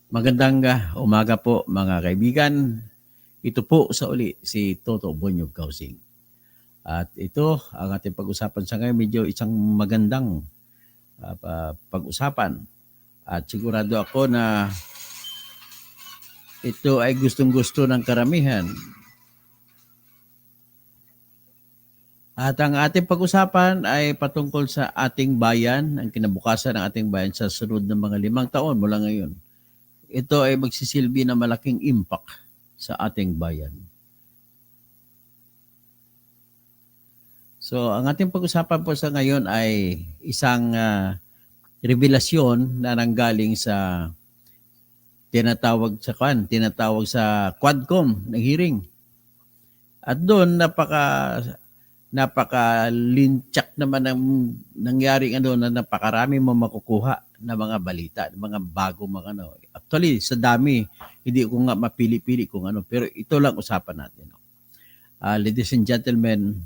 Magandang umaga po mga kaibigan. Ito po sa uli si Toto Bonyog Kausing. At ito ang ating pag-usapan sa ngayon, medyo isang magandang pag-usapan. At sigurado ako na ito ay gustong-gusto ng karamihan. At ang ating pag-usapan ay patungkol sa ating bayan, ang kinabukasan ng ating bayan sa sunod ng mga 5 taon mula ngayon. Ito ay magsisilbi na malaking impact sa ating bayan. So, ang ating pag-usapan po sa ngayon ay isang revelasyon na nanggaling sa tinatawag sa Quadcom ng hearing. At doon napaka-linchak naman ang nangyari na napakarami mo makukuha na mga balita, mga bago mga ano. Actually, sa dami, hindi ko nga mapili-pili kung ano, pero ito lang usapan natin. Ladies and gentlemen,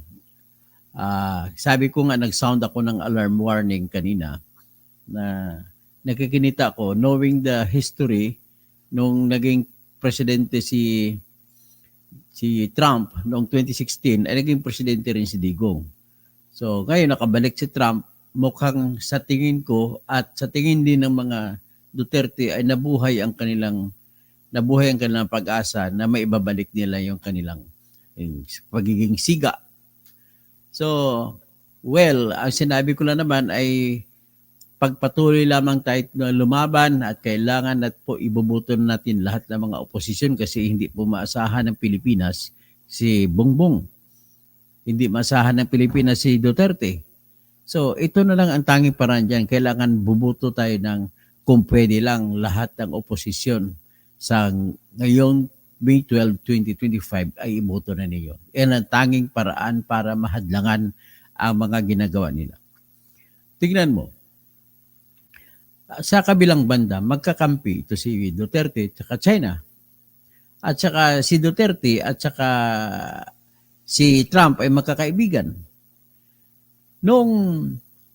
sabi ko nga nag-sound ako ng alarm warning kanina na nakikinita ko knowing the history nung naging presidente si Trump noong 2016 ay naging presidente rin si Digong. So ngayon nakabalik si Trump, mukhang sa tingin ko at sa tingin din ng mga Duterte ay nabuhay ang kanilang pag-asa na maibabalik nila yung kanilang pagiging siga. So, well, ang sinabi ko lang naman ay pagpatuloy lamang tayo na lumaban at kailangan at po ibubuto natin lahat ng mga oposisyon kasi hindi po maasahan ng Pilipinas si Bongbong. Hindi maasahan ng Pilipinas si Duterte. So, ito na lang ang tanging paraan dyan. Kailangan bubuto tayo ng kung pwede lang lahat ng oposisyon sa ngayong May 12, 2025 ay iboto na ninyo. Yan ang tanging paraan para mahadlangan ang mga ginagawa nila. Tingnan mo, sa kabilang banda, magkakampi ito si Duterte at China. At saka si Duterte at saka si Trump ay magkakaibigan. Noong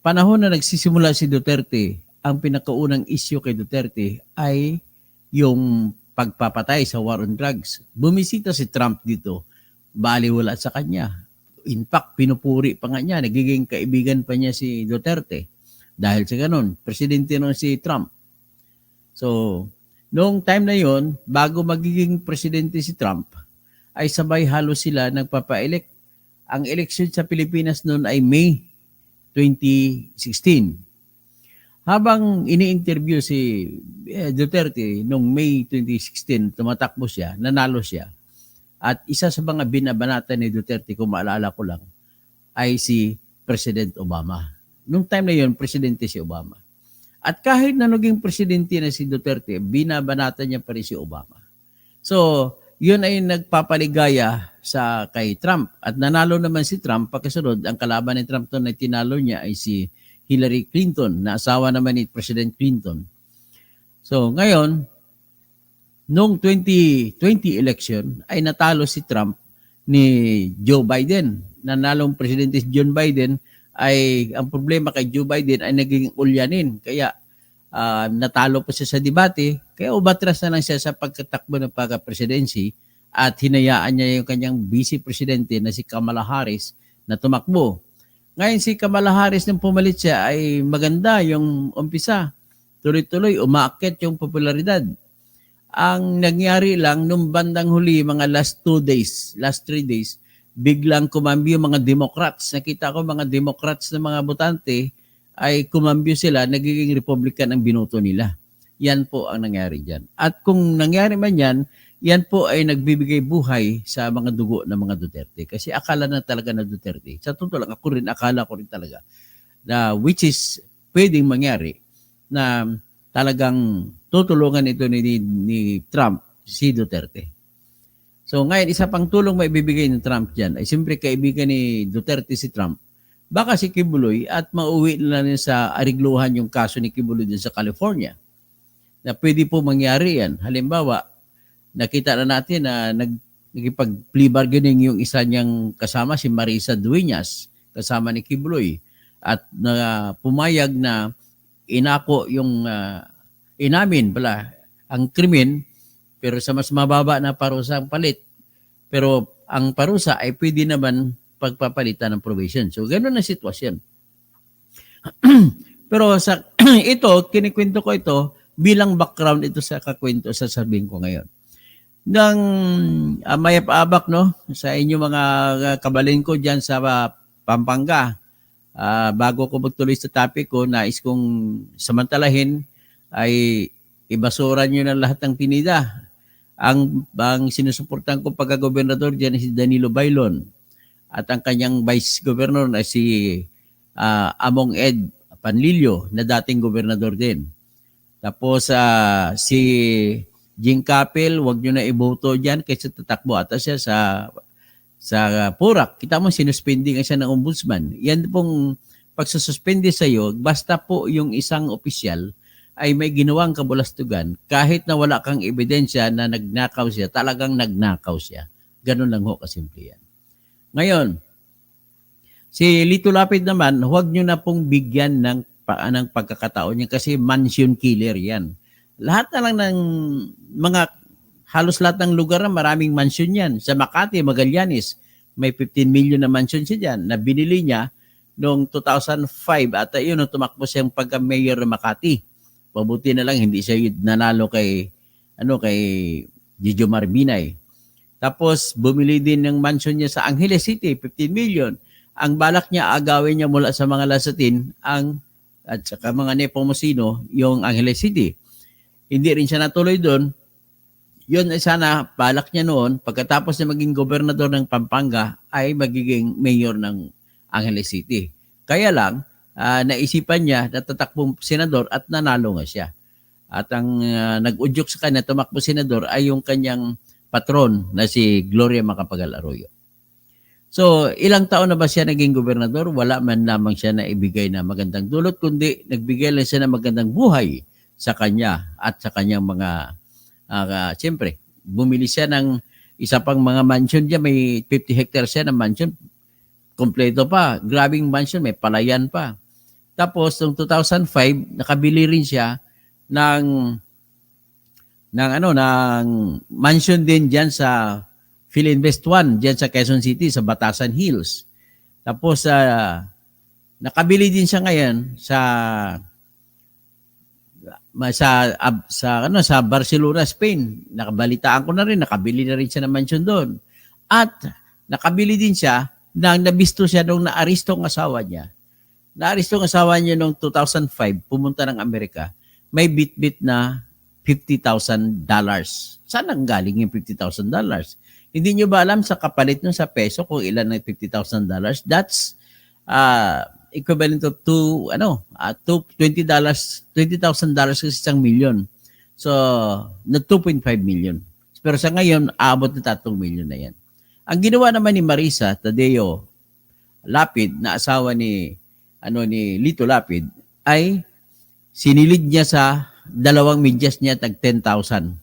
panahon na nagsisimula si Duterte, ang pinakaunang issue kay Duterte ay yung pagpapatay sa war on drugs. Bumisita si Trump dito, baliwala sa kanya. In fact, pinupuri pa nga niya, nagiging kaibigan pa niya si Duterte. Dahil sa ganun, presidente nun si Trump. So, noong time na yon, bago magiging presidente si Trump, ay sabay halos sila nagpapa-elect. Ang election sa Pilipinas noon ay May 2016. Habang ini-interview si Duterte noong May 2016, tumatakbo siya, nanalo siya. At isa sa mga binabanata ni Duterte, kung maalala ko lang, ay si President Obama. Noong time na yon, presidente si Obama. At kahit na naging presidente na si Duterte, binabanata niya pa rin si Obama. So, yun ay nagpapaligaya sa kay Trump. At nanalo naman si Trump, pagkasunod, ang kalaban ni Trump na tinalo niya ay si Hillary Clinton, na asawa naman ni President Clinton. So, ngayon, noong 2020 election, ay natalo si Trump ni Joe Biden. Nanalong presidente si John Biden, ay ang problema kay Joe Biden ay naging ulyanin. Kaya natalo pa siya sa debate, kaya umatras na lang siya sa pagkatakbo ng pagka-presidency at hinayaan niya yung kanyang vice-presidente na si Kamala Harris na tumakbo. Ngayon si Kamala Harris nung pumalit siya ay maganda yung umpisa. Tuloy-tuloy, umaakyat yung popularidad. Ang nangyari lang nung bandang huli, mga last 3 days, biglang kumambyo mga Democrats. Nakita ko mga Democrats na mga botante ay kumambyo sila, nagiging Republican ang binoto nila. Yan po ang nangyari dyan. At kung nangyari man yan po ay nagbibigay buhay sa mga dugo ng mga Duterte. Kasi akala na talaga na Duterte. Sa totoo lang, akala ko rin talaga na which is pwedeng mangyari na talagang tutulungan ito ni Trump si Duterte. So ngayon, isa pang tulong may bibigay ng Trump dyan ay siyempre kaibigan ni Duterte si Trump. Baka si Kibuloy at mauwi na niya sa arigluhan yung kaso ni Kibuloy din sa California. Na pwede po mangyari yan. Halimbawa, nakita na natin na nagipag-plea bargaining yung isa niyang kasama, si Marisa Dueñas, kasama ni Kibuloy. At pumayag na inako yung inamin pala ang krimen, pero sa mas mababa na parusa ang palit. Pero ang parusa ay pwede naman pagpapalitan ng probation. So, gano'n na sitwasyon. Pero sa ito, kinikwento ko ito bilang background ito sa kakwento sa sabihin ko ngayon. Nang mayapabak no sa inyo mga kabalin ko diyan sa Pampanga, bago ko magtuloy sa topic ko, nais kong samantalahin ay ibasura nyo na lahat ng tinida. Ang sinusuportan ko pagka-gobernador diyan si Danilo Bailon at ang kanyang vice governor na si Among Ed Panlilio na dating gobernador din. Tapos si Jing Capel, wag nyo na iboto diyan kasi tatakbo ata siya sa Purak. Kita mo sinuspindi nga siya ng ombudsman. Yan pong pagsususpindi sa iyo, basta po yung isang opisyal ay may ginawang kabulastugan, kahit na wala kang ebidensya na nagnakaw siya, talagang nagnakaw siya. Ganun lang ho kasimple yan. Ngayon, si Lito Lapid naman, huwag nyo na pong bigyan ng pagkakataon niya kasi mansion killer yan. Lahat na lang ng halos lahat ng lugar na maraming mansion yan. Sa Makati, Magallanes, may 15 million na mansion siya dyan na binili niya noong 2005 at yun, tumakbo siyang pagka-mayor ng Makati. Pabuti na lang, hindi siya nanalo kay Gio Marbinay. Tapos, bumili din ng mansion niya sa Angeles City, 15 million. Ang balak niya, agawin niya mula sa mga Lasatin at saka mga Nepomuceno, yung Angeles City. Hindi rin siya natuloy doon. Yun ay sana balak niya noon, pagkatapos na maging gobernador ng Pampanga, ay magiging mayor ng Angeles City. Kaya lang, naisipan niya na tatakbong senador at nanalo nga siya. At ang nag-udyok sa kanya, tumakbo senador, ay yung kanyang patron na si Gloria Macapagal Arroyo. So, ilang taon na ba siya naging gobernador? Wala man lamang siya na ibigay na magandang dulot, kundi nagbigay lang siya ng magandang buhay sa kanya at sa kanyang mga, siyempre, bumili siya ng isa pang mga mansion diya, may 50 hectares siya ng mansion, kompleto pa, grabing mansion, may palayan pa. Tapos, noong 2005, nakabili rin siya ng mansion din diyan sa Philinvest 1, diyan sa Quezon City, sa Batasan Hills. Tapos, nakabili din siya ngayon sa Barcelona, Spain. Nakabalitaan ko na rin, nakabili na rin siya ng mansion doon. At nakabili din siya nang nabisto siya nung naaresto ang asawa niya. Naaresto ang asawa niya noong 2005, pumunta ng Amerika, may bit-bit na $50,000. Saan ang galing yung $50,000? Hindi nyo ba alam sa kapalit nyo sa peso kung ilan ang $50,000? That's equivalent to $20,000 kasi $1 million. So, na 2.5 million. Pero sa ngayon, aabot na 3 million na yan. Ang ginawa naman ni Marisa Tadeo Lapid, na asawa ni Lito Lapid, ay sinilid niya sa dalawang medyas niya tag $10,000.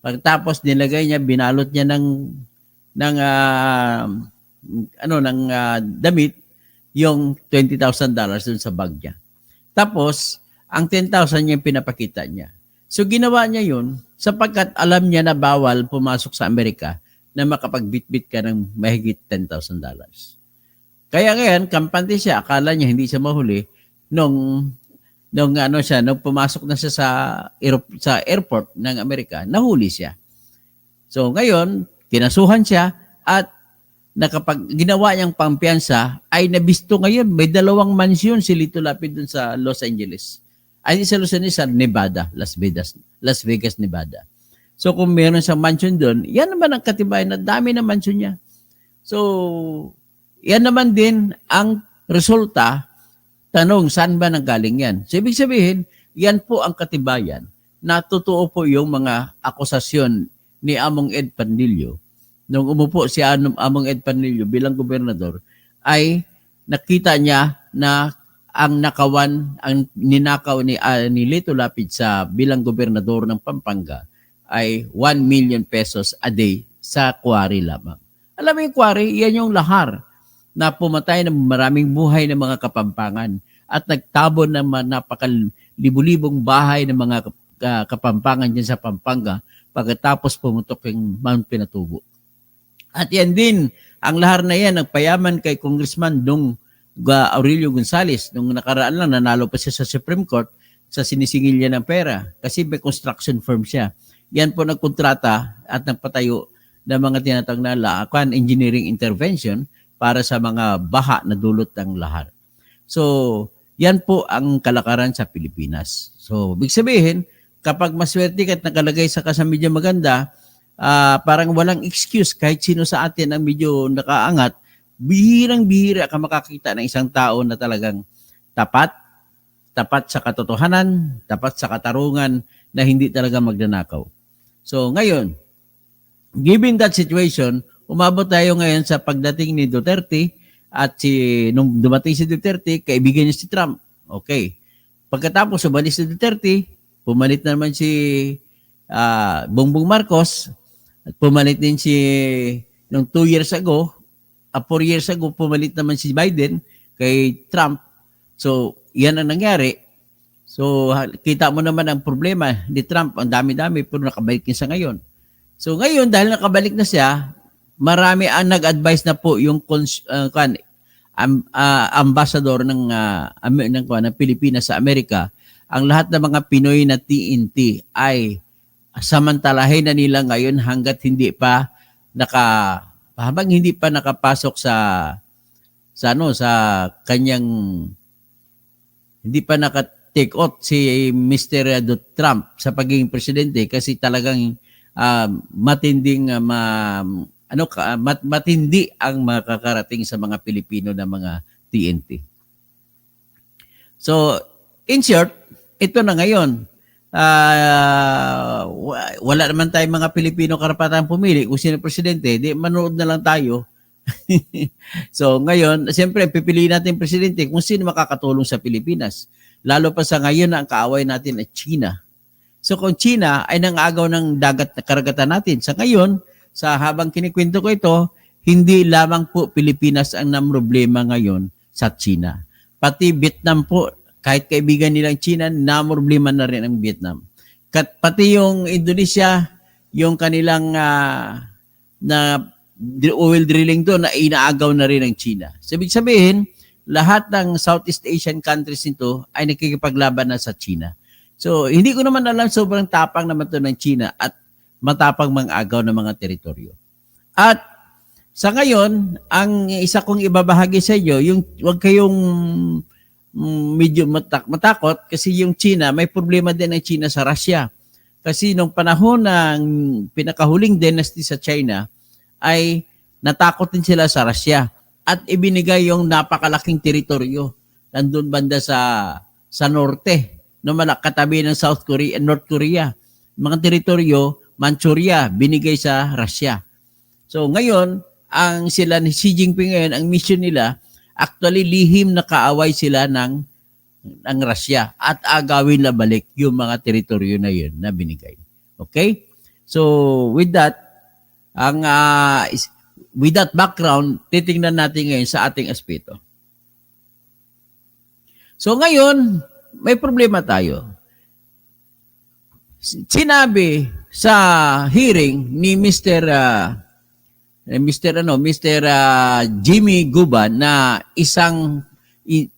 Pagkatapos nilagay niya, binalot niya ng damit yung $20,000 dun sa bag niya. Tapos, ang 10,000 niya pinapakita niya. So, ginawa niya yun sapagkat alam niya na bawal pumasok sa Amerika na makapagbitbit ka ng mahigit $10,000. Kaya ngayon, kampante siya, akala niya hindi siya mahuli nung pumasok na siya sa airport ng Amerika, nahuli siya. So ngayon, kinasuhan siya at ginawa niyang pampiyansa ay nabisto ngayon. May 2 mansyon si Lito Lapid dun sa Los Angeles. Ay, sa Los Angeles, sa Nevada, Las Vegas, Nevada. So kung meron siyang mansion doon, yan naman ang katibayan na dami na mansion niya. So, yan naman din ang resulta. Tanong, saan ba nanggaling yan? So, ibig sabihin, yan po ang katibayan na totoo po yung mga akusasyon ni Among Ed Panlilio. Nung umupo si Among Ed Panlilio bilang gobernador, ay nakita niya na ang ninakaw ni Lito Lapid bilang gobernador ng Pampanga ay 1 million pesos a day sa quarry lamang. Alam mo yung quarry, yan yung lahar na pumatay ng maraming buhay ng mga Kapampangan at nagtabon ng napakalibu-libong bahay ng mga Kapampangan dyan sa Pampanga pagkatapos pumutok yung Mount Pinatubo. At yan din, ang lahar na yan, nagpayaman kay Congressman Dong Aurelio Gonzales. Nung nakaraan lang, nanalo pa siya sa Supreme Court sa sinisingil niya ng pera kasi may construction firm siya. Yan po nagkontrata at nagpatayo ng mga tinatawag na engineering intervention para sa mga baha na dulot ng lahar. So, yan po ang kalakaran sa Pilipinas. So, big sabihin, kapag maswerte ka at nakalagay sa medyo maganda, parang walang excuse kahit sino sa atin ang medyo nakaangat, bihirang-bihira ka makakita ng isang tao na talagang tapat sa katotohanan, tapat sa katarungan na hindi talaga magnanakaw. So ngayon, given that situation, umabot tayo ngayon sa pagdating ni Duterte at nung dumating si Duterte, kaibigan niya si Trump. Okay. Pagkatapos umalis si Duterte, pumalit naman si Bongbong Marcos at pumalit din nung 2 years ago, 4 years ago, pumalit naman si Biden kay Trump. So, yan ang nangyari. So, kita mo naman ang problema ni Trump, ang dami-dami, pero nakabalik niya sa ngayon. So, ngayon, dahil nakabalik na siya, marami ang nag-advise na po yung ambassador ng Pilipinas sa Amerika. Ang lahat ng mga Pinoy na TNT ay samantalahin na nila ngayon habang hindi pa nakapasok sa kanyang hindi pa naka-take out si Mr. Trump sa pagiging presidente kasi talagang matindi ang makakarating sa mga Pilipino na mga TNT. So, in short, ito na ngayon. Wala naman tayong mga Pilipino karapatang pumili kung sino presidente, di manood na lang tayo. So ngayon, siyempre pipiliin natin presidente kung sino makakatulong sa Pilipinas. Lalo pa sa ngayon na ang kaaway natin ay China. So kung China ay nangagaw ng dagat na karagatan natin, sa ngayon, sa habang kinikwento ko ito, hindi lamang po Pilipinas ang namroblema ngayon sa China. Pati Vietnam po, kahit kaibigan nilang China, namroblema na rin ang Vietnam. Pati yung Indonesia, yung kanilang na oil drilling doon na inaagaw na rin ng China. Sabi sabihin, lahat ng Southeast Asian countries nito ay nakikipaglaban na sa China. So, hindi ko naman alam, sobrang tapang naman to ng China at matapang mang-agaw ng mga teritoryo. At sa ngayon, ang isa kong ibabahagi sa inyo, yung wag kayong medyo matakot kasi yung China, may problema din ang China sa Russia. Kasi nung panahon ng pinakahuling dynasty sa China, ay natakot din sila sa Russia at ibinigay yung napakalaking teritoryo nandun banda sa norte, no, katabi ng South Korea, North Korea. Mga teritoryo, Manchuria, binigay sa Russia. So ngayon, ang sila ni Xi Jinping ngayon, ang mission nila, actually lihim na kaaway sila ng Russia at agawin na balik yung mga teritoryo na yun na binigay. Okay? So with that, with that background, titingnan natin ngayon sa ating aspeto. So ngayon, may problema tayo. Sinabi sa hearing ni Mr. Jimmy Guban na isang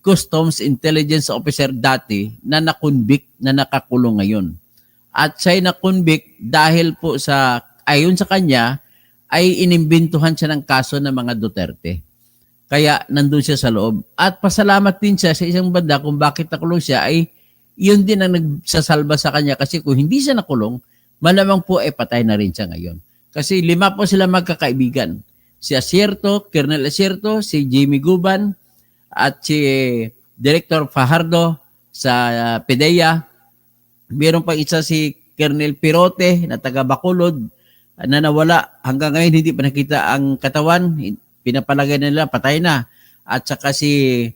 customs intelligence officer dati na na-convict na nakakulong ngayon. At siya'y na-convict dahil po ayon sa kanya, ay inimbintuhan siya ng kaso ng mga Duterte. Kaya nandun siya sa loob. At pasalamat din siya sa isang banda kung bakit nakulong siya ay yun din ang nagsasalba sa kanya kasi kung hindi siya nakulong, malamang po ay patay na rin siya ngayon. Kasi 5 po sila magkakaibigan. Si Asierto, Colonel Asierto, si Jimmy Guban, at si Director Fajardo sa PDEA. Meron pang isa si Colonel Pirote na taga Bacolod na nawala. Hanggang ngayon hindi pa nakita ang katawan. Pinapalagay nila, patay na. At saka si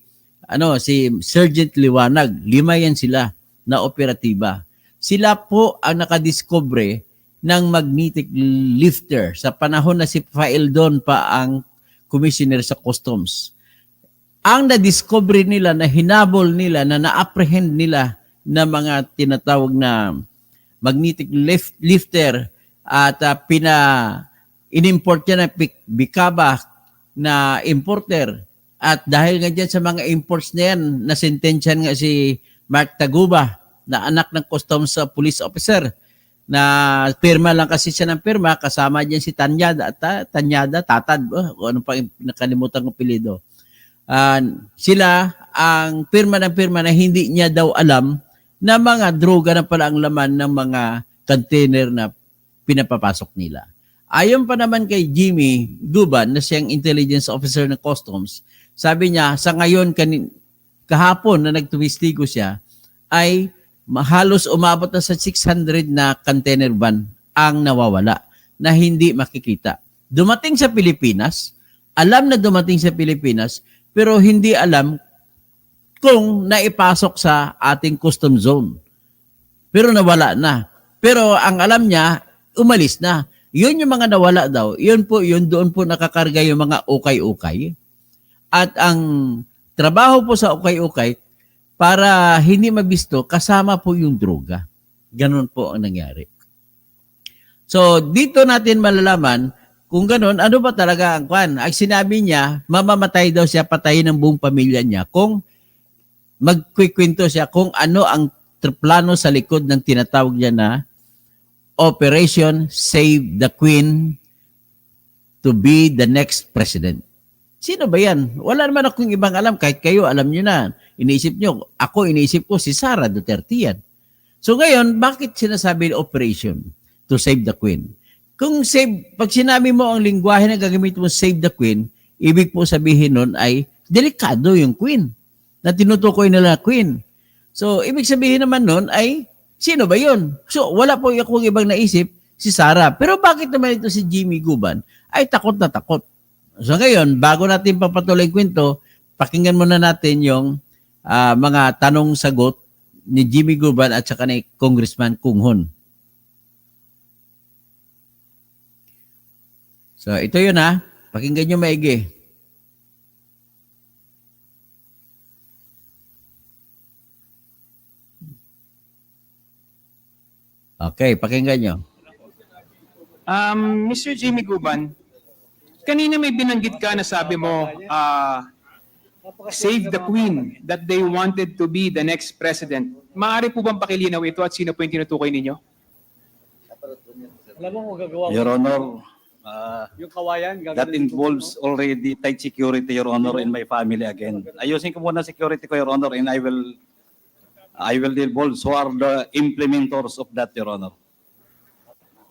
Sergeant Liwanag. 5 yan sila na operatiba. Sila po ang nakadiscover ng magnetic lifter sa panahon na si Faeldon pa ang commissioner sa customs. Ang na-discover nila, na hinabol nila, na na-apprehend nila na mga tinatawag na magnetic lifter at inimport niya ng Bicaba na importer. At dahil nga dyan sa mga imports na yan, nasentensyan nga si Mark Taguba na anak ng customs police officer na pirma lang kasi siya ng pirma, kasama dyan si Tanyada, Tatad, o ano pa nakalimutan kong pilido. Sila ang pirma ng pirma na hindi niya daw alam na mga droga na pala ang laman ng mga container na pinapapasok nila. Ayon pa naman kay Jimmy Guban na siyang intelligence officer ng customs, sabi niya sa ngayon kahapon na nagtumistigo siya ay halos umabot na sa 600 na container van ang nawawala na hindi makikita. Dumating sa Pilipinas, alam na dumating sa Pilipinas, pero hindi alam kung naipasok sa ating custom zone. Pero nawala na. Pero ang alam niya, umalis na. Yun yung mga nawala daw. Yun doon po nakakarga yung mga ukay-ukay. At ang trabaho po sa ukay-ukay, para hindi mabisto, kasama po yung droga. Ganon po ang nangyari. So, dito natin malalaman kung ganon, ano ba talaga ang kwan? Ang sinabi niya, mamamatay daw siya, patayin ng buong pamilya niya kung magkikwento siya kung ano ang plano sa likod ng tinatawag niya na Operation Save the Queen to be the next president. Sino ba yan? Wala naman akong ibang alam. Kahit kayo, alam nyo na. Iniisip nyo. Ako, iniisip ko si Sara Duterte yan. So ngayon, bakit sinasabi operation to save the queen? Kung save, pag sinabi mo ang lingwahe na gagamit mo save the queen, ibig po sabihin nun ay delikado yung queen na tinutukoy nila queen. So, ibig sabihin naman nun ay sino ba yun? So, wala po akong ibang naisip si Sara. Pero bakit naman ito si Jimmy Guban ay takot na takot? So ngayon, bago natin papatuloy kwento, pakinggan muna natin yung mga tanong-sagot ni Jimmy Guban at saka ni Congressman Kung Hon. So ito yun pakinggan nyo maigi. Okay, pakinggan nyo. Mr. Jimmy Guban, kanina may binanggit ka na sabi mo, save the queen, that they wanted to be the next president. Maaari po bang pakilinaw ito at sino po yung tinutukoy ninyo? Your Honor, yung kawayan, that involves already tight security, Your Honor, in my family again. Ayusin ko muna security ko, Your Honor, and I will divulge who are the implementors of that, Your Honor.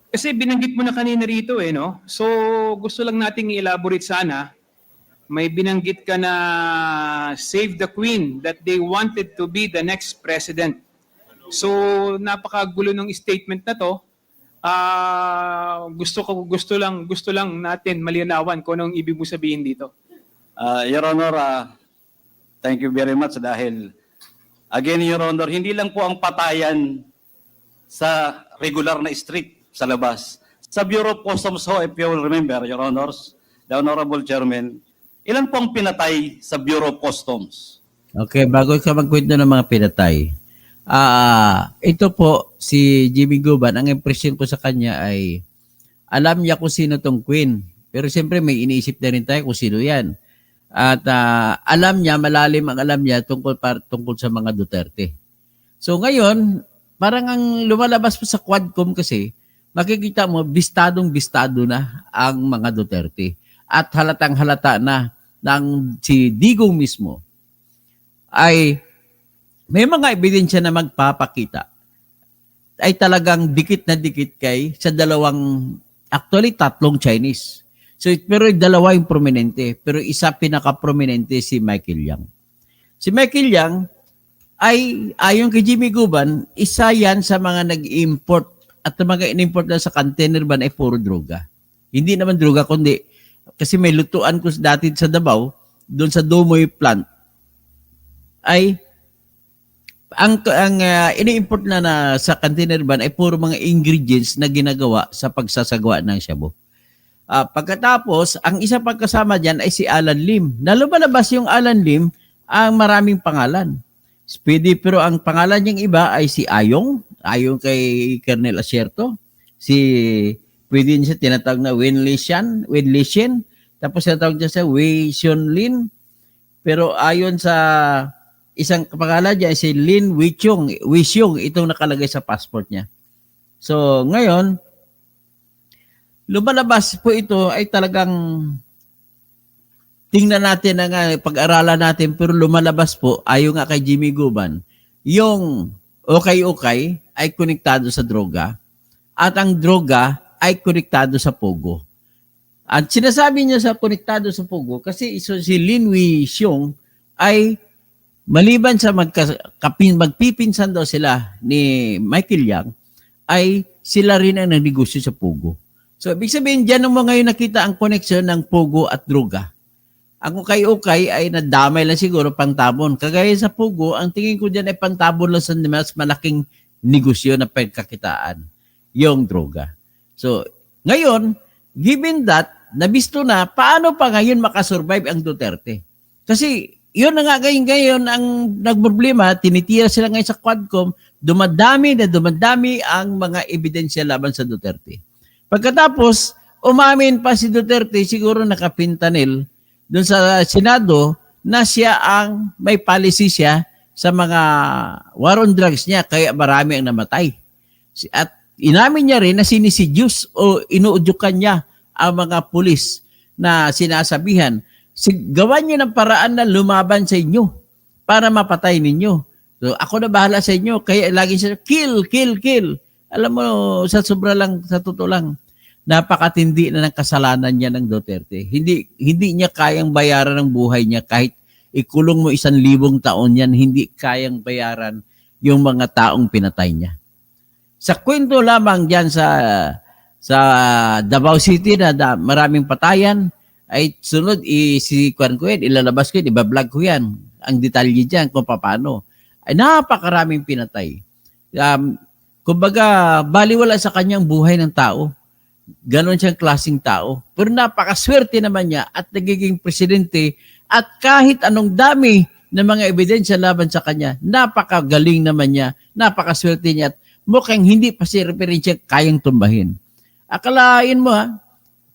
Kasi binanggit mo na kanina rito no? So gusto lang nating i-elaborate sana. May binanggit ka na save the queen, that they wanted to be the next president. So napakagulo ng statement na to. Gusto lang natin malinawan kung anong ibig mo sabihin dito. Your Honor, thank you very much dahil again, Your Honor, hindi lang po ang patayan sa regular na street sa labas. Sa Bureau of Customs ho, if you will remember, Your Honors, the Honorable Chairman, ilan po ang pinatay sa Bureau of Customs? Okay, bago ka magkwento ng mga pinatay, ito po, si Jimmy Guban, ang impression ko sa kanya ay alam niya kung sino tong queen. Pero siyempre may iniisip na rin tayo kung sino yan. At alam niya, malalim ang alam niya tungkol sa mga Duterte. So ngayon, parang ang lumalabas po sa Quadcom kasi, makikita mo, bistadong-bistado na ang mga Duterte. At halatang-halata na ng si Digong mismo ay may mga ebidensya na magpapakita ay talagang dikit na dikit sa actually tatlong Chinese. So, pero dalawa yung prominente, pero isa pinaka-prominente si Michael Yang. Si Michael Yang ay ayon kay Jimmy Guban, isa yan sa mga nag-import at mga in-import na sa container van ay puro droga. Hindi naman droga, kundi kasi may lutuan ko dati sa Davao, doon sa Dumoy plant, ay ang ini-import na sa container van ay puro mga ingredients na ginagawa sa pagsasagawa ng shabu. Pagkatapos, ang isa pagkasama dyan ay si Alan Lim. Nalumalabas yung Alan Lim ang maraming pangalan. Speedy, pero ang pangalan niyang iba ay si Ayong ayon kay Colonel Asierto, pwede niya tinatawag na Wenlishan, tapos tinatawag niya sa Wei Xianlin, pero ayon sa isang pangalan niya, si Lin Wixiong, itong nakalagay sa passport niya. So, ngayon, lumalabas po ito ay talagang tingnan natin na nga, pag-aralan natin, pero lumalabas po, ayon nga kay Jimmy Guban, yung okay ay konektado sa droga at ang droga ay konektado sa pogo. At sinasabi niya sa konektado sa pogo kasi si Lin Wixiong ay maliban sa magpipinsan daw sila ni Michael Yang, ay sila rin ang nagnegosyo sa pogo. So, ibig sabihin, dyan mo ngayon nakita ang koneksyon ng pogo at droga. Ang ukay-ukay ay nadamay lang siguro pangtabon. Kagaya sa pogo, ang tingin ko dyan ay pantabon lang sa mas malaking negosyo na pagkakitaan, yung droga. So, ngayon, given that, nabisto na, paano pa ngayon makasurvive ang Duterte? Kasi, yun na nga ngayon ang nagproblema, tinitira sila ngayon sa Quadcom, dumadami ang mga ebidensya laban sa Duterte. Pagkatapos, umamin pa si Duterte, siguro nakapintanil, doon sa Senado, na siya ang may policy siya sa mga war on drugs niya, kaya marami ang namatay. At inamin niya rin na sinisidyus o inuudyukan niya ang mga pulis na sinasabihan, gawan niyo ng paraan na lumaban sa inyo para mapatay ninyo. So, ako na bahala sa inyo. Kaya lagi siya, kill. Alam mo, sa totoo lang, napakatindi na ng kasalanan niya ng Duterte. Hindi niya kayang bayaran ng buhay niya kahit ikulong mo 1,000 taon yan, hindi kayang bayaran yung mga taong pinatay niya. Sa kwento lamang diyan sa Davao City na maraming patayan, ay sunod si Juan ko yan, ilalabas ko yan, ibablog ko yan. Ang detalye dyan kung paano. Ay napakaraming pinatay. Kumbaga, baliwala sa kanyang buhay ng tao. Ganon siyang klaseng tao. Pero napakaswerte naman niya at nagiging presidente at kahit anong dami ng mga ebidensya laban sa kanya, napakagaling naman niya, napakaswerte niya at mukhang hindi pa si referensya kayang tumbahin. Akalain mo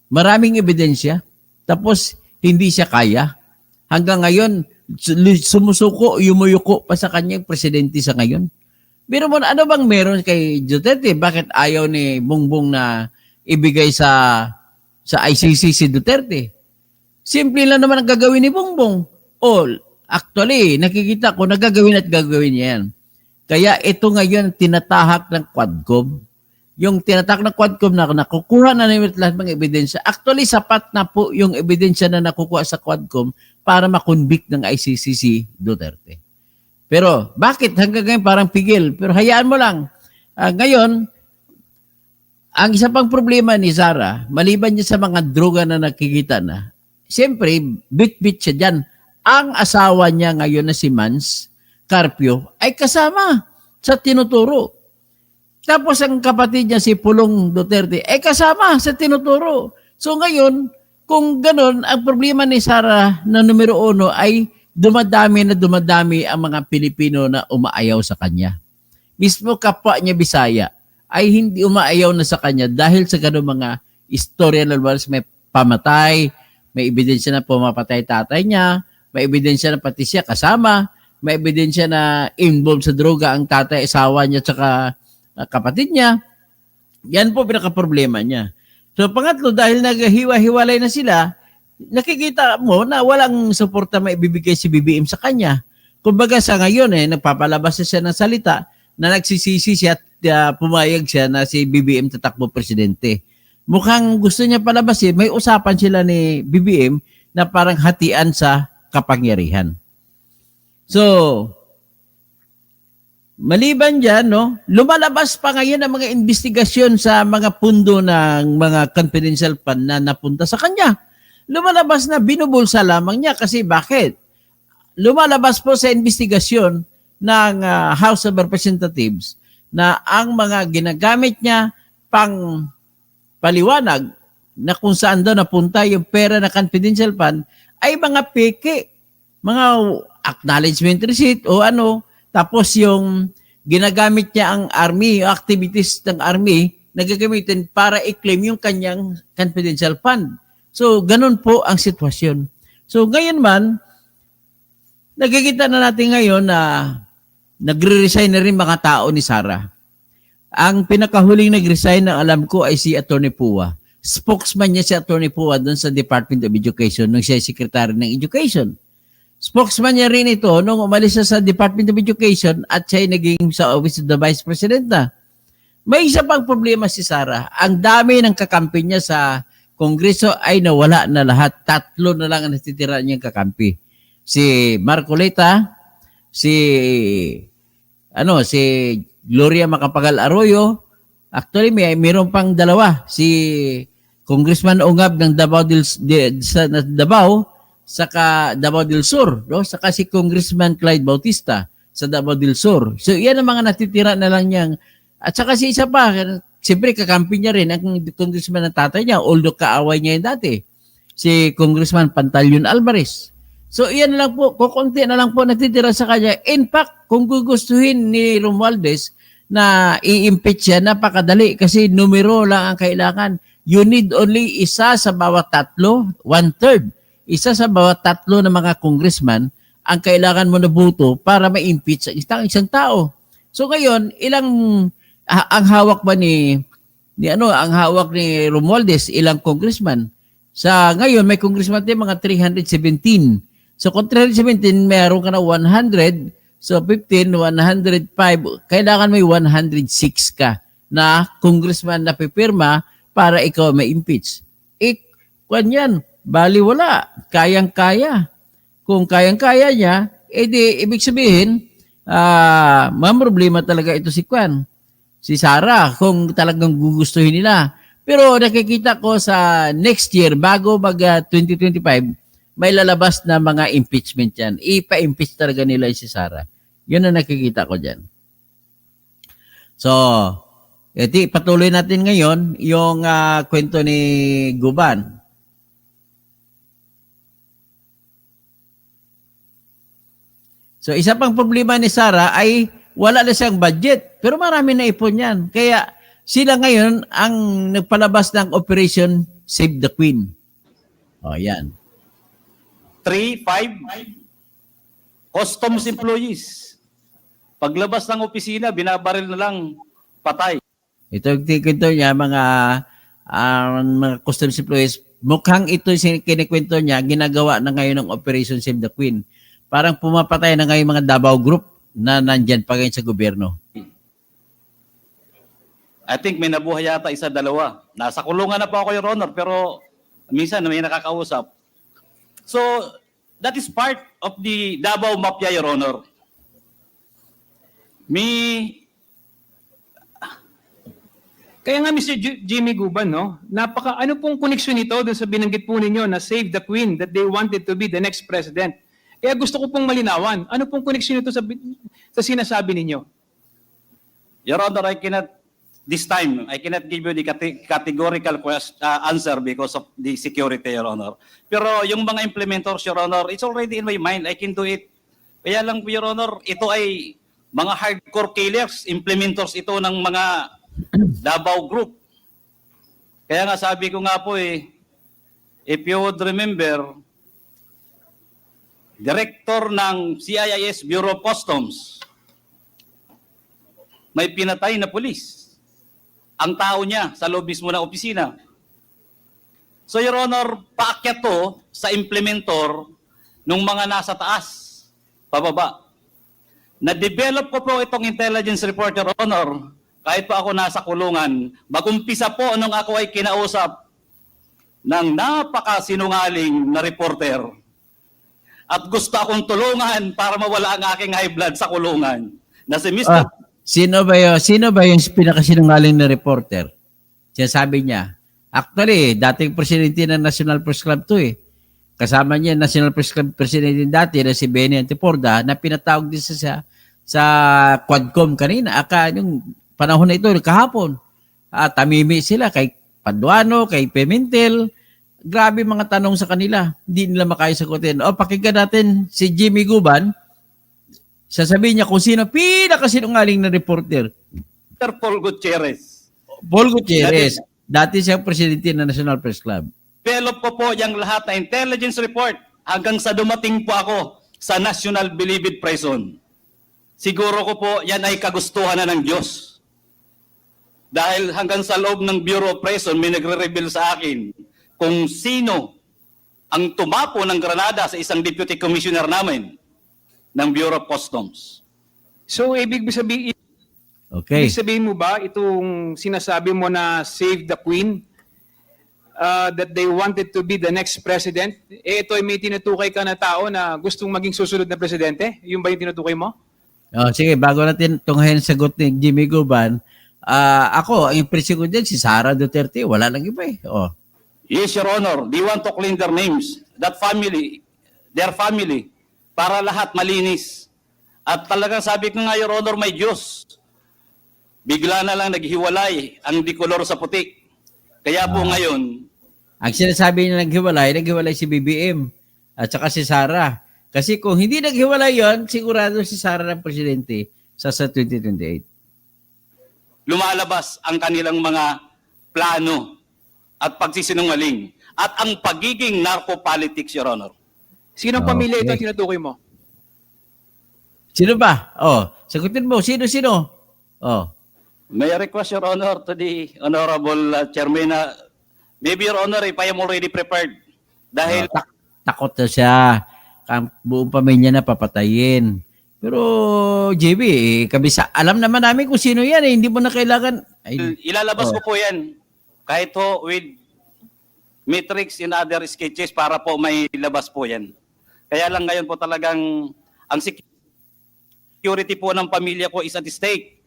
maraming ebidensya, tapos hindi siya kaya. Hanggang ngayon, sumusuko, yumuyuko pa sa kanyang presidente sa ngayon. Pero mo, ano bang meron kay Duterte? Bakit ayaw ni Bongbong na ibigay sa ICC si Duterte? Simple lang naman ang gagawin ni Bongbong. Actually, nakikita ko na gagawin niya yan. Kaya ito ngayon tinatahak ng Quadcom. Yung tinatahak ng Quadcom na nakukuha na nila lahat ng ebidensya. Actually, sapat na po yung ebidensya na nakukuha sa Quadcom para makonvict ng ICC si Duterte. Pero bakit hanggang ngayon parang pigil? Pero hayaan mo lang. Ngayon, ang isa pang problema ni Sara, maliban niya sa mga droga na nakikita na, siyempre, bit-bit siya dyan. Ang asawa niya ngayon na si Mans Carpio ay kasama sa tinuturo. Tapos ang kapatid niya si Pulong Duterte ay kasama sa tinuturo. So ngayon, kung ganon, ang problema ni Sara na numero 1 ay dumadami ang mga Pilipino na umaayaw sa kanya. Mismo kapwa niya Bisaya ay hindi umaayaw na sa kanya dahil sa ganun mga istorya na may pamatay, may ebidensya na pumapatay tatay niya, may ebidensya na pati siya kasama, may ebidensya na involved sa droga ang tatay, asawa niya, tsaka kapatid niya. Yan po pinaka-problema niya. So pangatlo, dahil naghiwa-hiwalay na sila, nakikita mo na walang suporta maibibigay si BBM sa kanya. Kumbaga sa ngayon nagpapalabas siya ng salita na nagsisisi siya at pumayag siya na si BBM tatakbo presidente. Mukhang gusto niya palabasin, may usapan sila ni BBM na parang hatian sa kapangyarihan. So, maliban dyan, lumalabas pa ngayon ang mga investigasyon sa mga pundo ng mga confidential fund na napunta sa kanya. Lumalabas na binubulsa lamang niya kasi bakit? Lumalabas po sa investigasyon ng House of Representatives na ang mga ginagamit niya pang paliwanag na kung saan daw napunta yung pera na confidential fund ay mga peke, mga acknowledgement receipt o tapos yung ginagamit niya ang army, activities ng army, nagagamitin para i-claim yung kanyang confidential fund. So, ganun po ang sitwasyon. So, ngayon man, nakikita na natin ngayon na nagre-resign na rin mga tao ni Sara. Ang pinakahuling nag-resign na alam ko ay si Atty. Pua. Spokesman niya si Atty. Pua doon sa Department of Education nung siya ay Secretary ng Education. Spokesman niya rin ito nung umalis siya sa Department of Education at siya ay naging sa Office of the Vice President na. May isa pang problema si Sara. Ang dami ng kakampi niya sa Kongreso ay nawala na lahat. 3 na lang ang natitira niyang kakampi. Si Marcoleta, si Gloria Macapagal Arroyo. Actually, mayroon pang 2. Si Congressman Ungab ng Davao, saka Davao del Sur, no? Saka si Congressman Clyde Bautista sa Davao del Sur. So, yan ang mga natitira na lang niyang. At saka si isa pa, siyempre kakampi niya rin ang congressman ng tatay niya, although kaaway niya yung dati, si Congressman Pantaleon Alvarez. So, iyan na lang po, kukunti na lang po natitira sa kanya. In fact, kung gugustuhin ni Romualdez na i-impeach siya, napakadali kasi numero lang ang kailangan. You need only isa sa bawat 3, 1/3. Isa sa bawat 3 na mga congressman ang kailangan mo na boto para ma-impeach ang isang tao. So ngayon, ang hawak ba ang hawak ni Romualdez, ilang congressman? Sa ngayon, may congressman tayo mga 317. So kung 317, meron ka na 100. So 15, 105. Kailangan may 106 ka na congressman na pipirma para ikaw ma-impeach. Kwan yan. Bali wala. Kayang-kaya. Kung kayang-kaya niya, edi ibig sabihin, problema talaga ito si Kwan. Si Sara, kung talagang gugustuhin nila. Pero nakikita ko sa next year, bago mag-2025, may lalabas na mga impeachment yan. Ipa-impeach talaga nila si Sara. Yun ang nakikita ko dyan. So, patuloy natin ngayon yung kwento ni Guban. So, isa pang problema ni Sara ay wala na siyang budget. Pero marami na ipon yan. Kaya sila ngayon ang nagpalabas ng Operation Save the Queen. O, yan. 3, 5 customs employees. Paglabas ng opisina, binabaril na lang, patay. Ito niya, mga customs employees, mukhang ito kinikwento niya, ginagawa na ngayon ng Operation Save the Queen. Parang pumapatay na ngayon mga Davao Group na nandyan pa ngayon sa gobyerno. I think may nabuhay yata 1, 2. Nasa kulungan na po ako, Your Honor, pero minsan may nakakausap. So, that is part of the Davao Mafia, Your Honor. Kaya nga Mr. Jimmy Guban, no? Ano pong koneksyon nito dun sa binanggit po ninyo na Save the Queen, that they wanted to be the next president? Kaya gusto ko pong malinawan. Ano pong koneksyon nito sa sinasabi ninyo? Your Honor, this time, I cannot give you the categorical answer because of the security, Your Honor. Pero yung mga implementors, Your Honor, it's already in my mind. I can do it. Kaya lang, Your Honor, ito ay mga hardcore killers, implementors ito ng mga Davao Group. Kaya nga sabi ko nga po if you would remember, Director ng CIIS Bureau of Customs, may pinatay na pulis. Ang tao niya sa loob mismo ng opisina. So, Your Honor, paakyat to sa implementor ng mga nasa taas, pababa. Na-develop ko po itong intelligence report, Your Honor, kahit pa ako nasa kulungan. Mag-umpisa po nung ako ay kinausap ng napakasinungaling na reporter. At gusto akong tulungan para mawala ang aking high blood sa kulungan. Na si Mr. Sino ba yung pinakasinungaling na reporter? Sabi niya. Actually, dating presidente ng National Press Club to Kasama niya National Press Club presidente dati na si Benny Antiporda na pinatawag din sa Quadcom kanina. Yung panahon na ito, kahapon. Tamimi sila kay Paduano, kay Pimentel. Grabe mga tanong sa kanila. Hindi nila makaya sagutin. Pakinggan natin si Jimmy Guban. sasabihin niya kung sino pinakasinungaling na reporter. Sir Paul Gutierrez. Paul Gutierrez, dati siyang presidente ng National Press Club. Develop ko po yung lahat na intelligence report hanggang sa dumating po ako sa National Bilibid Prison. Siguro ko po yan ay kagustuhan na ng Diyos. Dahil hanggang sa loob ng Bureau of Prison may nagre-reveal sa akin kung sino ang tumapo ng granada sa isang deputy commissioner namin ng Bureau of Customs. So, ibig sabihin, Okay. ibig sabihin mo ba itong sinasabi mo na save the Queen, that they wanted to be the next president, ito ay may tinutukay ka na tao na gustong maging susunod na presidente? Yung ba yung tinutukay mo? Oh, sige, bago natin tunghayin ang sagot ni Jimmy Guban, ako, ang impression ko dyan, si Sara Duterte, wala nang iba eh. Oh. Yes, Your Honor. They want to clean their names. That family, their family, para lahat malinis. At talagang sabi ko nga, Your Honor, may Diyos. Bigla na lang naghiwalay ang dikolor sa puti. Kaya po ngayon, Ang sinasabi niya naghiwalay si BBM at saka si Sara. Kasi kung hindi naghiwalay yon, sigurado si Sara ng presidente sa 2028. lumalabas ang kanilang mga plano at pagsisinungaling at ang pagiging narco-politics, Your Honor. Sinong pamilya ito Okay. ang tinutukoy mo? Sino ba? Oh, sagutin mo. Sino? Oh. May I request, Your Honor, to the Honorable Chairman na maybe, Your Honor, if I am already prepared. Dahil Takot na siya. Ang buong pamilya na papatayin. Pero, JB, alam naman namin kung sino yan. Hindi mo na kailangan. Ay, ilalabas ko po yan. Kahit ho with metrics in other sketches para po may labas po yan. Kaya lang ngayon po talagang ang security po ng pamilya ko is at stake.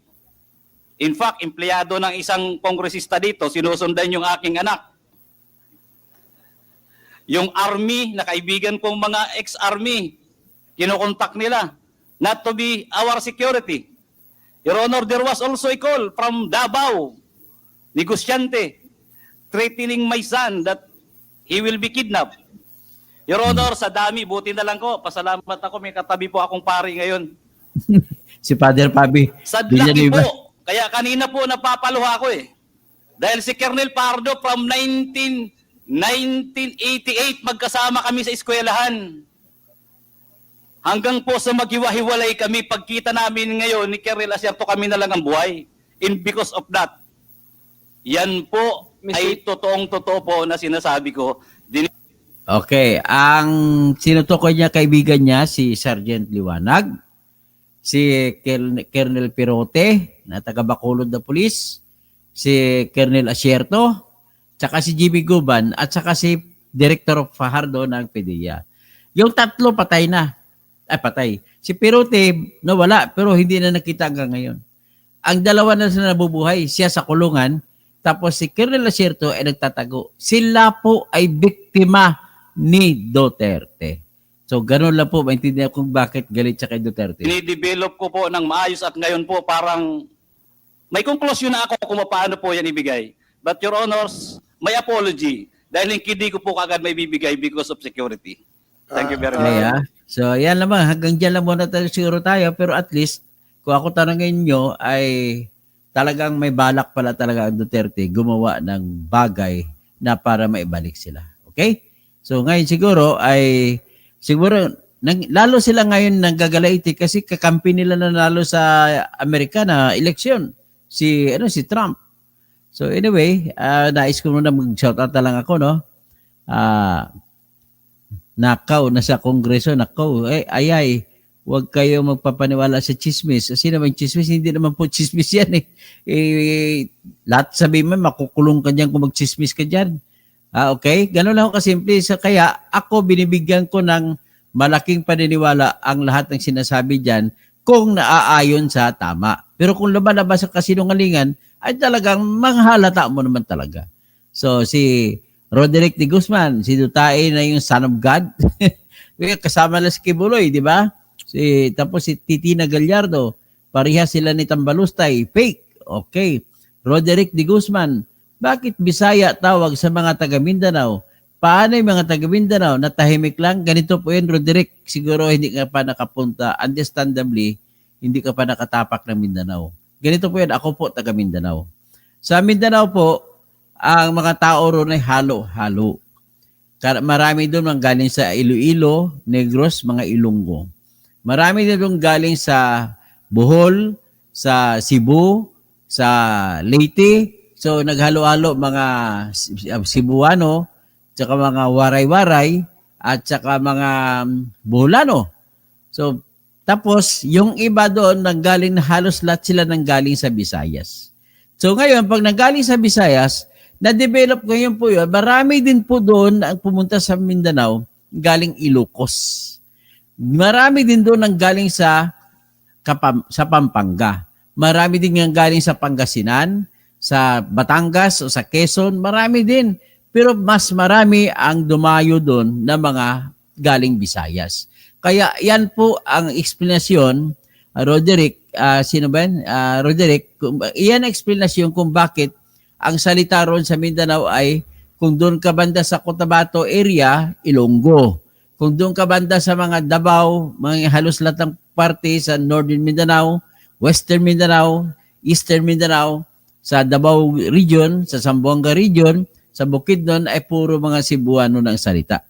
In fact, empleyado ng isang kongresista dito, sinusundan yung aking anak. Yung army, na kaibigan kong mga ex-army, kinokontak nila not to be our security. Your Honor, there was also a call from Davao, negosyante, threatening my son that he will be kidnapped. Your Honor, sa dami, buti na lang ko. Pasalamat ako, may katabi po akong pari ngayon. si Father Pabi. Sa laki Villanueva. po. Kaya kanina po napapaluha ko eh. Dahil si Colonel Pardo from 1988 magkasama kami sa eskwelahan. Hanggang po sa maghiwa-hiwalay kami, pagkita namin ngayon ni Colonel Acerto, kami na lang ang buhay. And because of that, yan po ay totoong-totoo po na sinasabi ko. Okay, ang sinutukoy niya kaibigan niya si Sergeant Liwanag, si Colonel Pirote na taga Bacolod na pulis, si Colonel Asierto, tsaka si Jimmy Guban at tsaka si Director Fajardo ng PDEA. Yung tatlo patay na. Patay. Si Pirote nawala pero hindi na nakita hanggang ngayon. Ang dalawa na sila nabubuhay, siya sa kulungan, tapos si Colonel Asierto ay nagtatago. Sila po ay biktima ni Duterte. So, ganun lang po, maintindihan kung bakit galit siya kay Duterte. Dinidevelop ko po ng maayos at ngayon po parang may conclusion na ako kung paano po yan ibigay. But Your Honors, may apology dahil hindi ko po kagad may bibigay because of security. Thank you very much. Okay, so, yan naman. Hanggang dyan lang muna tayo siguro tayo. Pero at least, kung ako tanongin nyo, ay talagang may balak pala talaga ang Duterte gumawa ng bagay na para maibalik sila. Okay? So, ngayon siguro ay lalo sila ngayon nanggagalaiti kasi kakampi nila nanalo sa Amerika na eleksyon. Si Trump. So anyway, nais ko muna mag-shoutout na lang ako, no? Nakaw na sa Kongreso, nakaw. Huwag kayo magpapaniwala sa chismis. Sino naman chismis? Hindi naman po chismis yan eh. Lahat sabihin mo, makukulong ka dyan kung mag-chismis ka dyan. Okay? Ganun lang ako kasimple. So, kaya ako binibigyan ko ng malaking paniniwala ang lahat ng sinasabi dyan kung naaayon sa tama. Pero kung lumalabas sa kasinungalingan, ay talagang manghalata mo naman talaga. So, si Roderick de Guzman, si Dutay na yung son of God. Kasama na si Kibuloy, di ba? Tapos si Titina Gallardo, pareha sila ni Tambalustay, fake. Okay. Roderick de Guzman, bakit Bisaya tawag sa mga taga Mindanao? Paano yung mga taga Mindanao na tahimik lang? Ganito po yun, Roderick. Siguro hindi ka pa nakapunta. Understandably, hindi ka pa nakatapak ng Mindanao. Ganito po yan, ako po taga Mindanao. Sa Mindanao po, ang mga tao roon ay halo-halo. Marami doon ang galing sa Iloilo, Negros, mga Ilonggo. Marami din doon galing sa Bohol, sa Cebu, sa Leyte. So naghalo-halo mga Cebuano, tsaka mga Waray-Waray, at tsaka mga Boholano. So tapos yung iba doon nanggaling, halos lahat sila nanggaling sa Visayas. So ngayon, pag nanggaling sa Visayas, na-develop ngayon po yun, marami din po doon ang pumunta sa Mindanao galing Ilocos. Marami din doon ang galing sa Pampanga. Marami din ang galing sa Pangasinan, sa Batangas o sa Quezon. Marami din. Pero mas marami ang dumayo doon na mga galing Visayas. Kaya yan po ang explanation, Roderick, sino ba yan? Roderick, yan ang explanation kung bakit ang salita ron sa Mindanao ay kung doon ka banda sa Cotabato area, Ilonggo. Kung doon ka banda sa mga Davao, mga halos lahat ng parte sa Northern Mindanao, Western Mindanao, Eastern Mindanao, sa Davao region, sa Zamboanga region, sa Bukidnon ay puro mga Cebuano ng salita.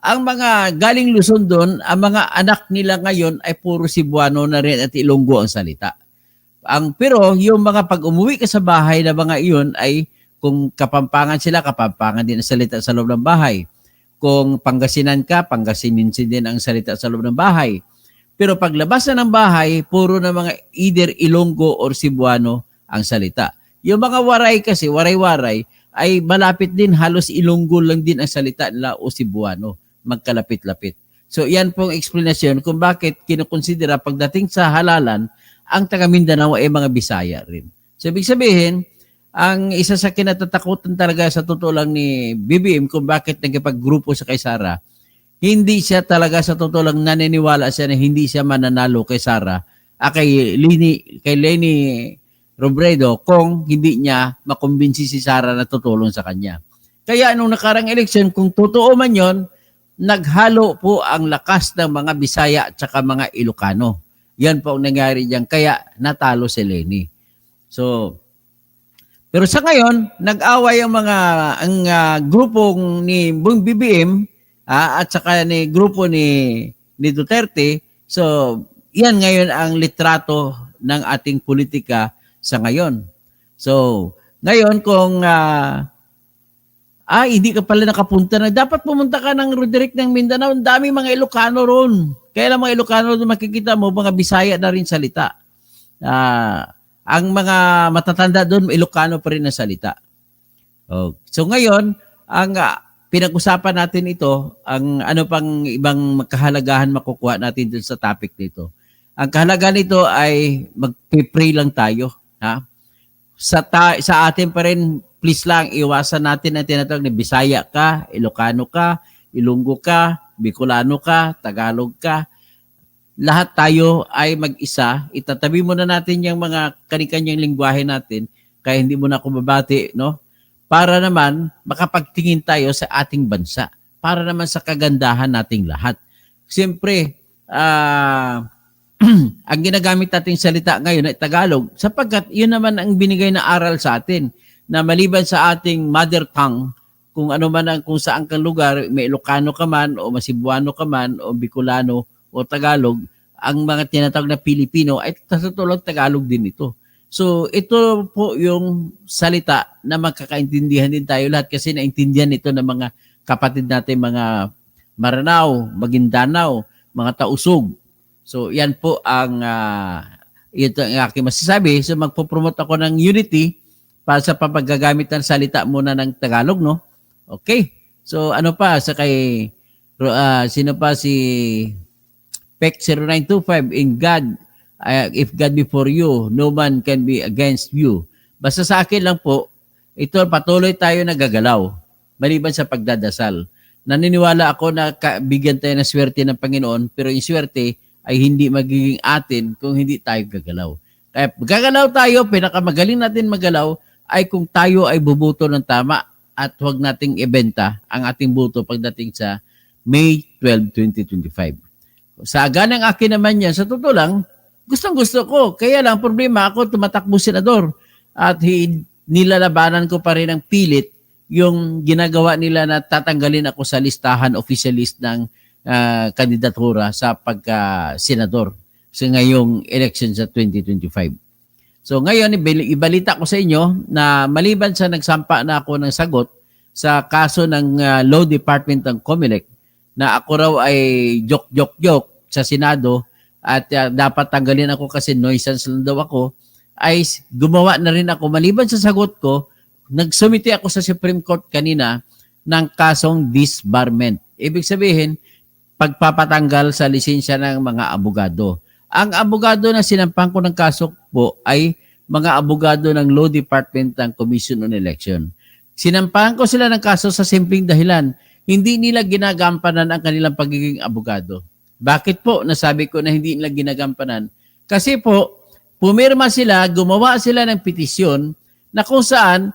Ang mga galing Luzon doon, ang mga anak nila ngayon ay puro Cebuano na rin at Ilonggo ang salita. Pero yung mga pag umuwi ka sa bahay na mga iyon ay kung Kapampangan sila, Kapampangan din ang salita sa loob ng bahay. Kung Pangasinan ka, Pangasinense din ang salita sa loob ng bahay. Pero paglabas na ng bahay, puro na mga either Ilonggo or Cebuano ang salita. Yung mga Waray kasi, Waray-Waray, ay malapit din, halos Ilonggo lang din ang salita nila o Cebuano, magkalapit-lapit. So yan pong explanation kung bakit kinukonsidera pagdating sa halalan, ang taga Mindanao ay mga Bisaya rin. So ibig sabihin, ang isa sa kinatatakutan talaga sa totoo lang ni BBM kung bakit nagkipaggrupo sa kay Sara, hindi siya talaga sa totoo lang naniniwala siya na hindi siya mananalo kay Sara, kay Leni Robredo kung hindi niya makumbinsi si Sara na tutulong sa kanya. Kaya nung nakarang eleksyon, kung totoo man yon, naghalo po ang lakas ng mga Bisaya at saka mga Ilocano. Yan po ang nangyari diyan, kaya natalo si Leni. So, pero sa ngayon, nag-away ang grupong ni Bong BBM at saka ni grupo ni Duterte. So, yan ngayon ang litrato ng ating politika sa ngayon. So, ngayon kung hindi ka pala nakapunta na, dapat pumunta ka ng Roderick ng Mindanao. Ang dami mga Ilocano ron. Kaya lang mga Ilocano doon makikita mo, mga Bisaya na rin salita. Ang mga matatanda doon, Ilocano pa rin na salita. So ngayon, ang pinag-usapan natin ito, ang ano pang ibang kahalagahan makukuha natin doon sa topic nito. Ang kahalagahan nito ay mag-pray lang tayo. Ha? Sa atin pa rin, please lang, iwasan natin ang tinatawag na Bisaya ka, Ilocano ka, Ilonggo ka, Bicolano ka, Tagalog ka. Lahat tayo ay mag-isa. Itatabi muna natin yung mga kani-kanyang lingwahe natin, kaya hindi mo na ako babati, no? Para naman makapagtingin tayo sa ating bansa. Para naman sa kagandahan nating lahat. Siyempre, ang ginagamit nating salita ngayon ay Tagalog, sapagkat yun naman ang binigay na aral sa atin, na maliban sa ating mother tongue, kung ano man ang kung saan kang lugar, may Ilocano ka man, o Cebuano ka man, o Bicolano, o Tagalog, ang mga tinatawag na Pilipino ay tatulog Tagalog din ito. So ito po yung salita na magkakaintindihan din tayo lahat kasi naintindihan ito ng mga kapatid natin, mga Maranao, Maguindanao, mga Tausug. So yan po ang ito ang aking masasabi. So magpo-promote ako ng unity para sa paggagamit ng salita muna ng Tagalog, no? Okay. So ano pa sa kay sino pa si PEC 0925 in God, if God be for you, no man can be against you. Basta sa akin lang po, ito patuloy tayo nagagalaw maliban sa pagdadasal. Naniniwala ako na bigyan tayo ng swerte ng Panginoon, pero yung swerte ay hindi magiging atin kung hindi tayo gagalaw. Kaya gagalaw tayo, pinakamagaling natin magalaw ay kung tayo ay bubuto ng tama at huwag nating ibenta ang ating buto pagdating sa May 12, 2025. Sa ganang akin naman yan, sa totoo lang, Gustong-gusto ko. Kaya lang, problema ako, tumatakbo senador. At nilalabanan ko pa rin ang pilit yung ginagawa nila na tatanggalin ako sa listahan, official list ng kandidatura sa pagka-senador sa ngayong election sa 2025. So ngayon, ibalita ko sa inyo na maliban sa nagsampa na ako ng sagot sa kaso ng Law Department ng COMELEC na ako raw ay joke sa Senado at dapat tanggalin ako kasi nuisance lang daw ako, ay gumawa na rin ako. Maliban sa sagot ko, nagsumite ako sa Supreme Court kanina ng kasong disbarment. Ibig sabihin, pagpapatanggal sa lisensya ng mga abogado. Ang abogado na sinampang ko ng kaso po ay mga abogado ng Law Department ng Commission on Election. Sinampahan ko sila ng kaso sa simpleng dahilan, hindi nila ginagampanan ang kanilang pagiging abogado. Bakit po nasabi ko na hindi nila ginagampanan? Kasi po, pumirma sila, gumawa sila ng petisyon na kung saan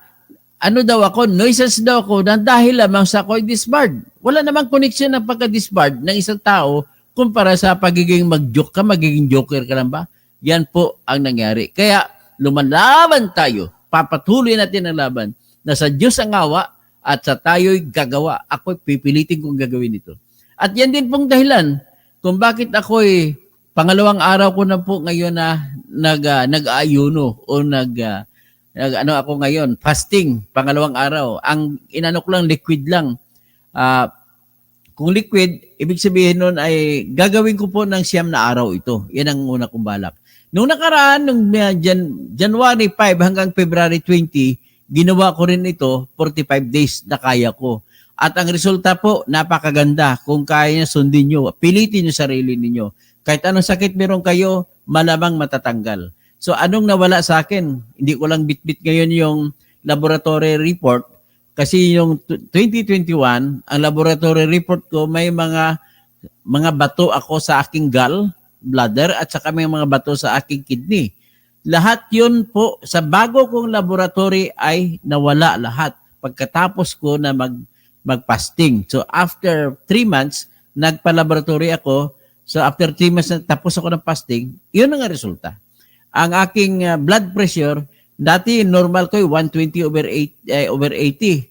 ano daw ako, nuisance daw ako dahil lamang sa ako'y disbarred. Wala namang connection ng pagka-disbarred ng isang tao kumpara sa pagiging mag-joke ka, magiging joker ka lang ba? Yan po ang nangyari. Kaya lumalaban tayo, papatuloy natin ang laban na sa Diyos ang awa at sa tayo'y gagawa. Ako'y pipilitin kong gagawin ito. At yan din pong dahilan kung bakit ako'y pangalawang araw ko na po ngayon na nag-aayuno o ano ako ngayon, fasting, pangalawang araw. Ang inano ko lang, liquid lang. Kung liquid, ibig sabihin nun ay gagawin ko po ng 9 na araw ito. Yan ang una kong balak. Nung nakaraan, nung January 5 hanggang February 20, ginawa ko rin ito, 45 days na kaya ko. At ang resulta po, napakaganda. Kung kaya niya, sundin nyo. Pilitin nyo sarili ninyo. Kahit anong sakit meron kayo, malamang matatanggal. So anong nawala sa akin? Hindi ko lang bitbit ngayon yung laboratory report kasi yung 2021, ang laboratory report ko may mga bato ako sa aking gall bladder at saka may mga bato sa aking kidney. Lahat yun po sa bago kong laboratory ay nawala lahat pagkatapos ko na mag-fasting. So after 3 months, nagpa-laboratory ako. So after 3 months na tapos ako ng fasting, yun ang resulta. Ang aking blood pressure, dati normal ko 120 over 80.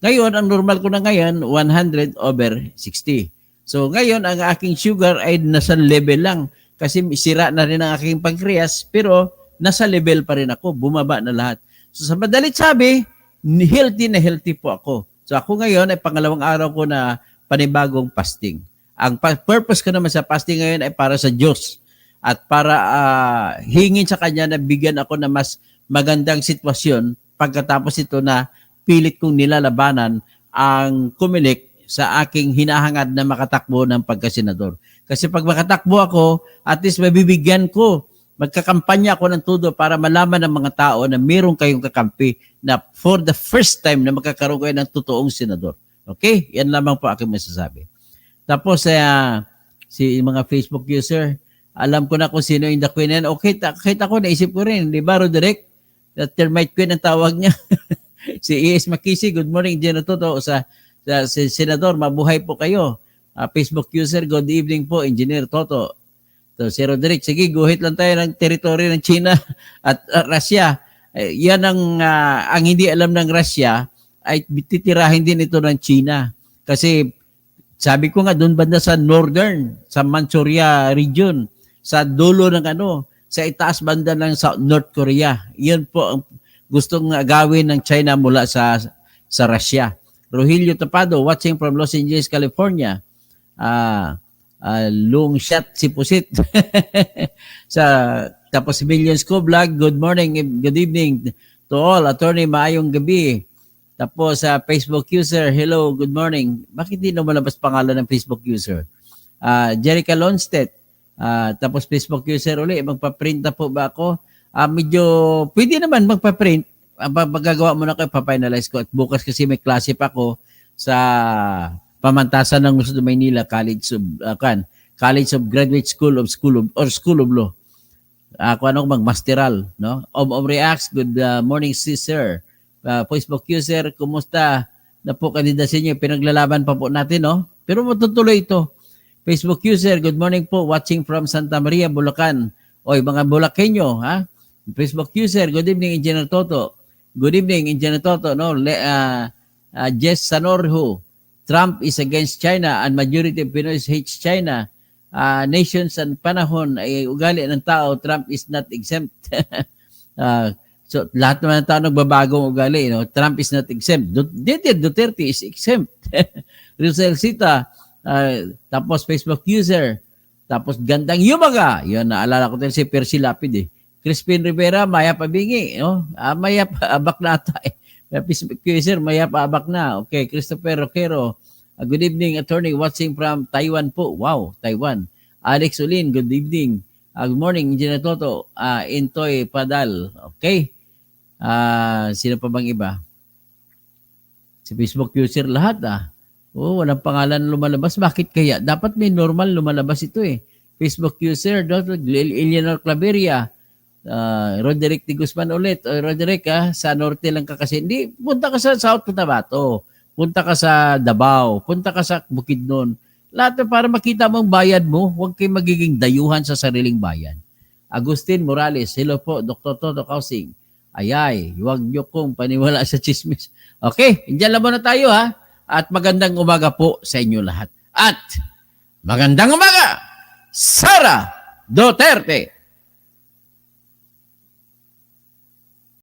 Ngayon, ang normal ko na ngayon, 100 over 60. So ngayon, ang aking sugar ay nasa level lang. Kasi sira na rin ang aking pancreas, pero nasa level pa rin ako. Bumaba na lahat. So sa madalit sabi, healthy na healthy po ako. So ako ngayon ay pangalawang araw ko na panibagong fasting. Ang purpose ko naman sa fasting ngayon ay para sa Diyos. At para hingin sa Kanya na bigyan ako ng mas magandang sitwasyon pagkatapos ito na pilit kong nilalabanan ang COMELEC sa aking hinahangad na makatakbo ng pagkasenador. Kasi pag makatakbo ako, at least mabibigyan ko, magkakampanya ako ng todo para malaman ng mga tao na meron kayong kakampi na for the first time na magkakaroon kayo ng totoong senador. Okay? Yan lamang po aking masasabi. Tapos, si mga Facebook user, alam ko na kung sino yung the queen yan. Okay, kahit ako, naisip ko rin. Di ba, Roderick? The termite queen ang tawag niya. Si E.S. Makisi, good morning, Gino Toto. Sa Senador, mabuhay po kayo. Facebook user, good evening po, Engineer Toto. So, si Roderick, sige, guhit lang tayo ng teritoryo ng China at Russia. Yan ang hindi alam ng Russia, ay titirahin din ito ng China. Kasi, sabi ko nga, doon banda sa northern, sa Manchuria region, sa dulo ng sa itaas banda ng North Korea. Yan po ang gustong gawin ng China mula sa Russia. Rogelio Tapado, watching from Los Angeles, California. Long shot si Pusit. Tapos si Millions ko vlog, good morning, good evening to all. Attorney, maayong gabi. Tapos sa Facebook user, hello, good morning. Bakit di na malabas pangalan ng Facebook user? Jerica Lonstedt. Tapos Facebook user uli, magpa-print na po ba ako? Medyo, pwede naman magpa-print. Magagawa mo na kayo, pa-finalize ko. At bukas kasi may klase pa ako sa pamantasan ng Luzon, Maynila, College of Graduate School of Law. Ako magmasteral, no? Reacts, good morning, sir. Facebook user, kumusta na po kandidasin niyo? Pinaglalaban pa po natin, no? Pero matutuloy ito. Facebook user, good morning po, watching from Santa Maria, Bulacan. Oy, mga Bulakenyo, ha? Facebook user, good evening, Engineer Toto. Good evening, Engineer Toto. No? Jess Sanorho, Trump is against China and majority of Pinoys hates China. Nations and panahon ay ugali ng tao, Trump is not exempt. So, lahat naman ng tao nagbabagong ugali. No? Trump is not exempt. Duterte is exempt. Rizal Sita, tapos Facebook user, tapos Gandang Yumaga. Yun, naalala ko tayo si Percy Lapid eh. Crispin Rivera, Maya Pabingi. No? Maya Abak na ata eh. Facebook user, Maya Abak na. Okay, Christopher Roquero. Good evening, attorney watching from Taiwan po. Wow, Taiwan. Alex Ulin, good evening. Good morning, Engineer Toto. Intoy Padal. Okay. Sino pa bang iba? Si Facebook user lahat walang pangalan lumalabas. Bakit kaya? Dapat may normal lumalabas ito eh. Facebook user, Dr. Eleanor Claveria, Roderick de Guzman ulit. Roderick sa norte lang ka kasi. Hindi, punta ka sa South Cotabato. Punta ka sa Davao. Punta ka sa Bukidnon. Lahat para makita mo ang bayad mo. Huwag kayo magiging dayuhan sa sariling bayan. Agustin Morales, hello po, Dr. Toto Kausing. Ayay, huwag niyo kong paniwala sa chismis. Okay, indiyan lang muna tayo ha. At magandang umaga po sa inyo lahat. At magandang umaga, Sara Duterte!